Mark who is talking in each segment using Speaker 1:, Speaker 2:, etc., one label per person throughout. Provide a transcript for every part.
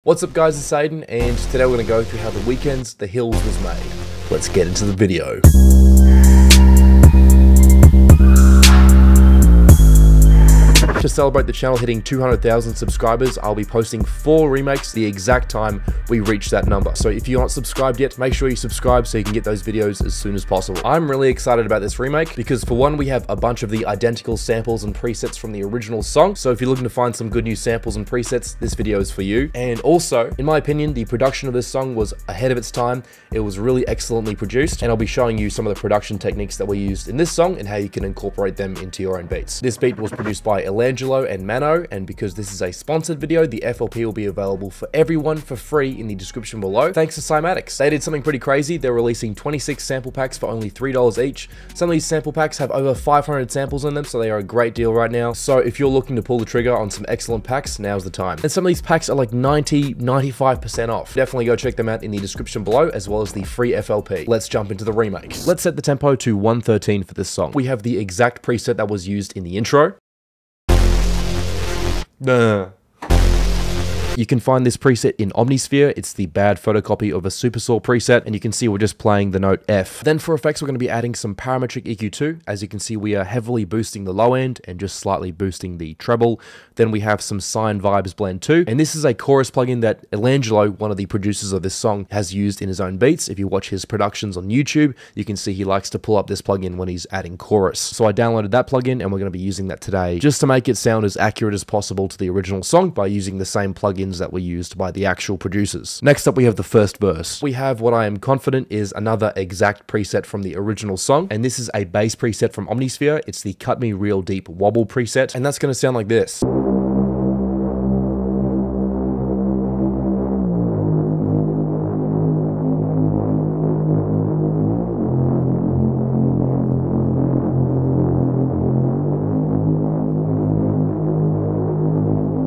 Speaker 1: What's up guys, it's Aiden, and today we're going to go through how the Weeknd's The Hills was made. Let's get into the video. To celebrate the channel hitting 200,000 subscribers, I'll be posting 4 remakes the exact time we reach that number. So if you're not subscribed yet, make sure you subscribe so you can get those videos as soon as possible. I'm really excited about this remake because for one, we have a bunch of the identical samples and presets from the original song. So if you're looking to find some good new samples and presets, this video is for you. And also, in my opinion, the production of this song was ahead of its time. It was really excellently produced, and I'll be showing you some of the production techniques that were used in this song and how you can incorporate them into your own beats. This beat was produced by Illangelo and Mano, and because this is a sponsored video, the FLP will be available for everyone for free in the description below, thanks to Cymatics. They did something pretty crazy. They're releasing 26 sample packs for only $3 each. Some of these sample packs have over 500 samples in them, so they are a great deal right now. So if you're looking to pull the trigger on some excellent packs, now's the time. And some of these packs are like 95% off. Definitely go check them out in the description below, as well as the free FLP. Let's jump into the remake. Let's set the tempo to 113 for this song. We have the exact preset that was used in the intro. You can find this preset in Omnisphere. It's the bad photocopy of a Supersaw preset, and you can see we're just playing the note F. Then for effects, we're going to be adding some parametric EQ2. As you can see, we are heavily boosting the low end and just slightly boosting the treble. Then we have some Sine Vibes Blend 2, and this is a chorus plugin that Illangelo, one of the producers of this song, has used in his own beats. If you watch his productions on YouTube, you can see he likes to pull up this plugin when he's adding chorus. So I downloaded that plugin, and we're going to be using that today just to make it sound as accurate as possible to the original song by using the same plugins that were used by the actual producers. Next up, we have the first verse. We have what I am confident is another exact preset from the original song, and this is a bass preset from Omnisphere. It's the Cut Me Real Deep Wobble preset, and that's going to sound like this.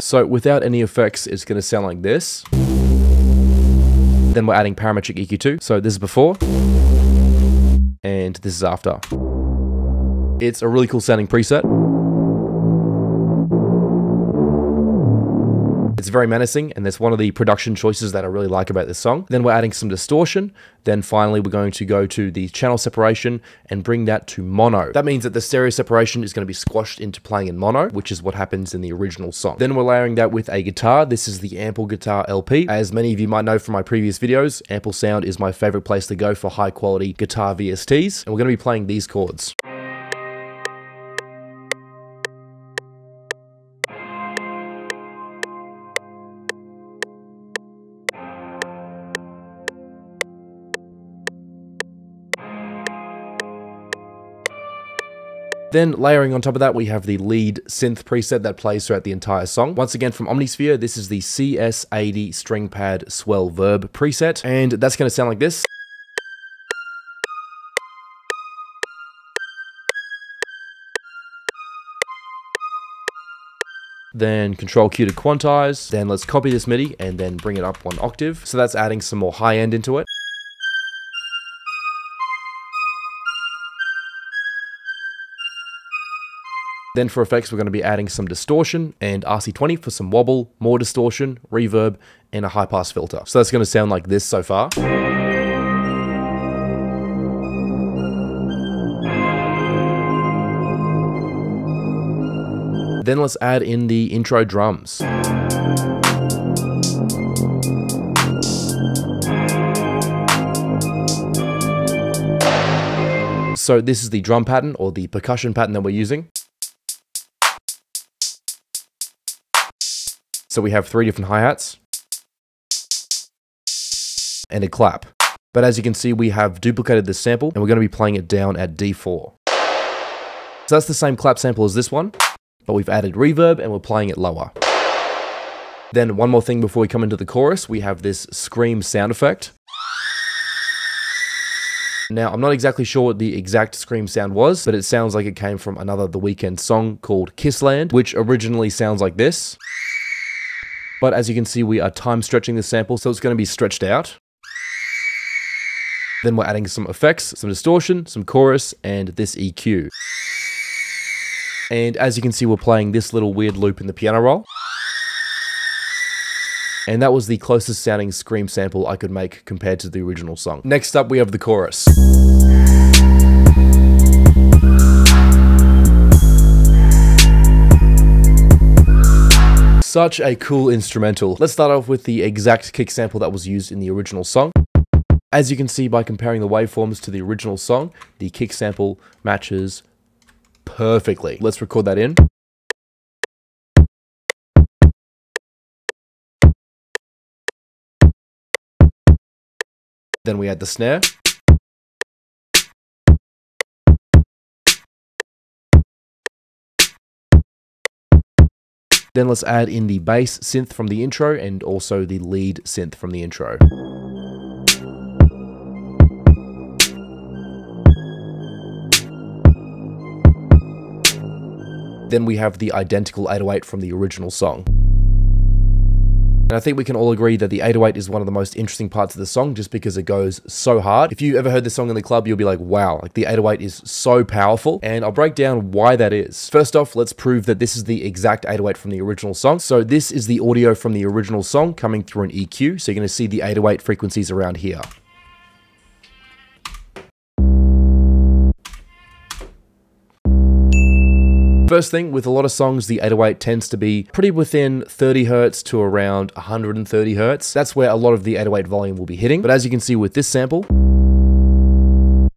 Speaker 1: So without any effects, it's going to sound like this. Then we're adding parametric EQ2. So this is before, and this is after. It's a really cool sounding preset. It's very menacing, and that's one of the production choices that I really like about this song. Then we're adding some distortion. Then finally, we're going to go to the channel separation and bring that to mono. That means that the stereo separation is going to be squashed into playing in mono, which is what happens in the original song. Then we're layering that with a guitar. This is the Ample Guitar LP. As many of you might know from my previous videos, Ample Sound is my favorite place to go for high quality guitar VSTs. And we're going to be playing these chords. Then layering on top of that, we have the lead synth preset that plays throughout the entire song. Once again from Omnisphere, this is the CS80 string pad swell verb preset, and that's going to sound like this. Then Control Q to quantize. Then let's copy this MIDI and then bring it up 1 octave. So that's adding some more high end into it. Then for effects, we're going to be adding some distortion and RC20 for some wobble, more distortion, reverb, and a high pass filter. So that's going to sound like this so far. Then let's add in the intro drums. So this is the drum pattern or the percussion pattern that we're using. So we have 3 different hi-hats and a clap. But as you can see, we have duplicated this sample and we're going to be playing it down at D4. So that's the same clap sample as this one, but we've added reverb and we're playing it lower. Then one more thing before we come into the chorus, we have this scream sound effect. Now, I'm not exactly sure what the exact scream sound was, but it sounds like it came from another The Weeknd song called Kissland, which originally sounds like this. But as you can see, we are time stretching the sample, so it's going to be stretched out. Then we're adding some effects, some distortion, some chorus, and this EQ. And as you can see, we're playing this little weird loop in the piano roll. And that was the closest sounding scream sample I could make compared to the original song. Next up, we have the chorus. Such a cool instrumental. Let's start off with the exact kick sample that was used in the original song. As you can see by comparing the waveforms to the original song, the kick sample matches perfectly. Let's record that in. Then we add the snare. Then let's add in the bass synth from the intro and also the lead synth from the intro. Then we have the identical 808 from the original song. And I think we can all agree that the 808 is one of the most interesting parts of the song just because it goes so hard. If you ever heard this song in the club, you'll be like, wow, like the 808 is so powerful. And I'll break down why that is. First off, let's prove that this is the exact 808 from the original song. So this is the audio from the original song coming through an EQ. So you're going to see the 808 frequencies around here. First thing, with a lot of songs, the 808 tends to be pretty within 30 Hertz to around 130 Hertz. That's where a lot of the 808 volume will be hitting. But as you can see with this sample,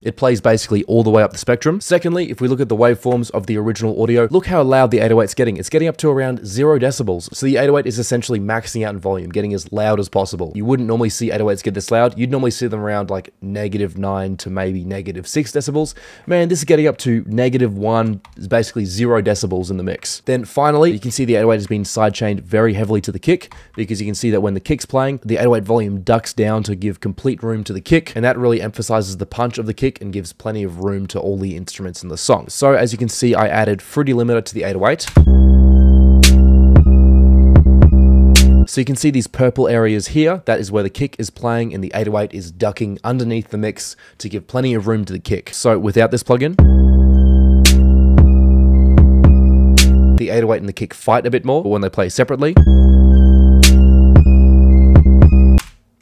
Speaker 1: it plays basically all the way up the spectrum. Secondly, if we look at the waveforms of the original audio, look how loud the 808's getting. It's getting up to around 0 decibels. So the 808 is essentially maxing out in volume, getting as loud as possible. You wouldn't normally see 808s get this loud. You'd normally see them around like -9 to maybe -6 decibels. Man, this is getting up to -1, is basically 0 decibels in the mix. Then finally, you can see the 808 has been sidechained very heavily to the kick, because you can see that when the kick's playing, the 808 volume ducks down to give complete room to the kick, and that really emphasizes the punch of the kick and gives plenty of room to all the instruments in the song. So as you can see, I added Fruity Limiter to the 808. So you can see these purple areas here, that is where the kick is playing and the 808 is ducking underneath the mix to give plenty of room to the kick. So without this plugin, the 808 and the kick fight a bit more, but when they play separately,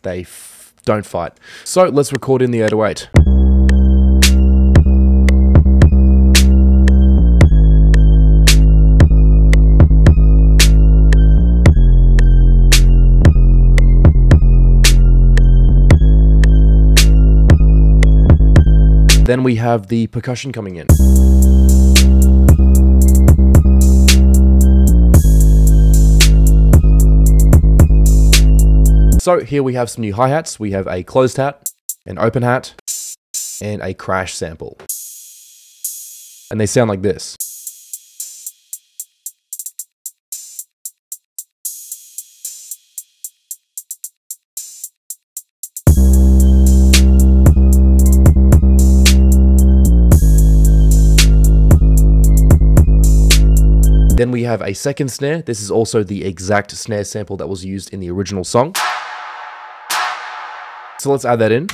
Speaker 1: they don't fight. So let's record in the 808. Then we have the percussion coming in. So here we have some new hi-hats. We have a closed hat, an open hat, and a crash sample. And they sound like this. Then we have a second snare. This is also the exact snare sample that was used in the original song. So let's add that in.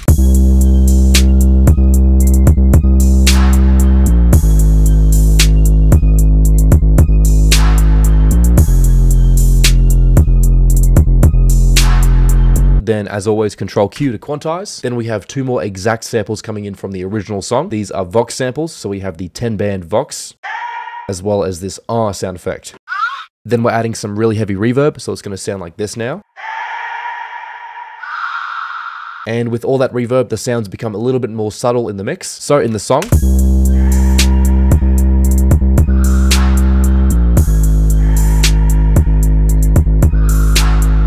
Speaker 1: Then, as always, Control Q to quantize. Then we have two more exact samples coming in from the original song. These are Vox samples, so we have the 10-band Vox, as well as this ah sound effect. Then we're adding some really heavy reverb, so it's going to sound like this now. And with all that reverb, the sounds become a little bit more subtle in the mix. So in the song,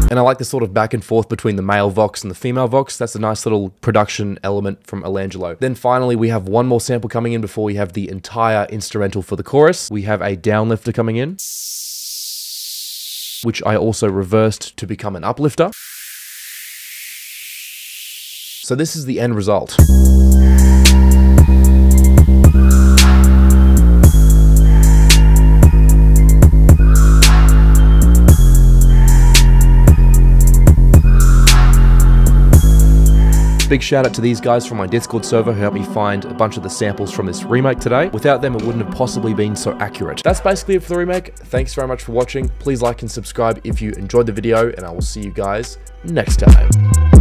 Speaker 1: and I like the sort of back and forth between the male Vox and the female Vox. That's a nice little production element from Illangelo. Then finally, we have one more sample coming in before we have the entire instrumental for the chorus. We have a downlifter coming in, which I also reversed to become an uplifter. So this is the end result. big shout out to these guys from my Discord server who helped me find a bunch of the samples from this remake today. Without them, it wouldn't have possibly been so accurate. That's basically it for the remake. Thanks very much for watching. Please like and subscribe if you enjoyed the video, and I will see you guys next time.